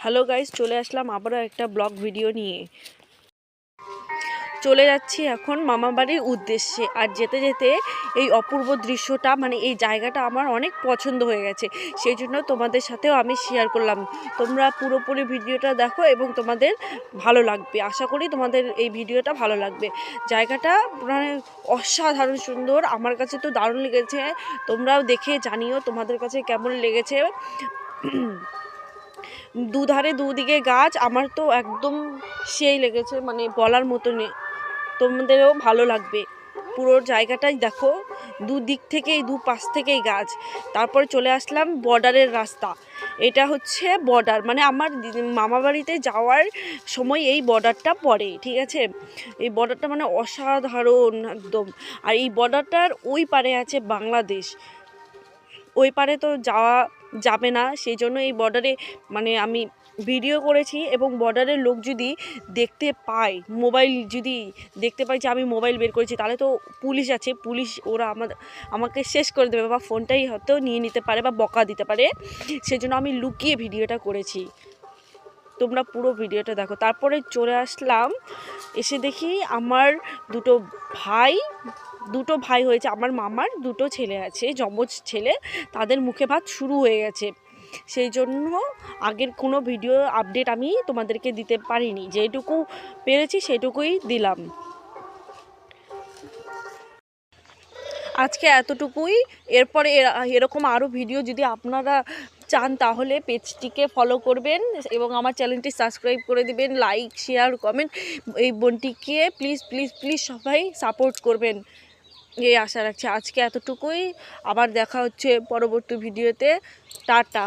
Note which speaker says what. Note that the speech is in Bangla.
Speaker 1: হ্যালো গাইস, চলে আসলাম আবারও একটা ব্লগ ভিডিও নিয়ে। চলে যাচ্ছি এখন মামাবাড়ির উদ্দেশ্যে। আর যেতে যেতে এই অপূর্ব দৃশ্যটা, মানে এই জায়গাটা আমার অনেক পছন্দ হয়ে গেছে, সেই জন্য তোমাদের সাথেও আমি শেয়ার করলাম। তোমরা পুরোপুরি ভিডিওটা দেখো এবং তোমাদের ভালো লাগবে। আশা করি তোমাদের এই ভিডিওটা ভালো লাগবে। জায়গাটা মানে অসাধারণ সুন্দর, আমার কাছে তো দারুণ লেগেছে। তোমরাও দেখে জানিও তোমাদের কাছে কেমন লেগেছে। দুধারে দুদিকে গাছ, আমার তো একদম সেই লেগেছে, মানে বলার মতো নেই। তোমাদেরও ভালো লাগবে। পুরো জায়গাটাই দেখো, দুদিক থেকেই দুপাশ থেকেই গাছ। তারপরে চলে আসলাম বর্ডারের রাস্তা। এটা হচ্ছে বর্ডার, মানে আমার মামাবাড়িতে যাওয়ার সময় এই বর্ডারটা পড়ে, ঠিক আছে। এই বর্ডারটা মানে অসাধারণ একদম। আর এই বর্ডারটার ওই পারে আছে বাংলাদেশ, ওই পারে তো যাওয়া যাবে না, সেই জন্য এই বর্ডারে মানে আমি ভিডিও করেছি। এবং বর্ডারের লোক যদি দেখতে পায়, মোবাইল যদি দেখতে পায় যে আমি মোবাইল বের করেছি, তাহলে তো পুলিশ আছে, পুলিশ ওরা আমাকে শেষ করে দেবে, বা ফোনটাই হয়তো নিয়ে নিতে পারে বা বকা দিতে পারে। সেজন্য আমি লুকিয়ে ভিডিওটা করেছি। তোমরা পুরো ভিডিওটা দেখো। তারপরে চলে আসলাম, এসে দেখি আমার দুটো ভাই হয়েছে। আমার মামার দুটো ছেলে আছে, যমজ ছেলে, তাদের মুখে ভাত শুরু হয়ে গেছে। সেই জন্য আগের কোনো ভিডিও আপডেট আমি তোমাদেরকে দিতে পারিনি, যেটুকু পেরেছি সেটুকুই দিলাম। আজকে এতটুকুই। এরপরে এরকম আরও ভিডিও যদি আপনারা চান, তাহলে পেজটিকে ফলো করবেন এবং আমার চ্যানেলটি সাবস্ক্রাইব করে দিবেন। লাইক, শেয়ার, কমেন্ট, এই বোনটিকে প্লিজ প্লিজ প্লিজ সবাই সাপোর্ট করবেন, এই আশা রাখছি। আজকে এতটুকুই, আবার দেখা হচ্ছে পরবর্তী ভিডিওতে। টাটা।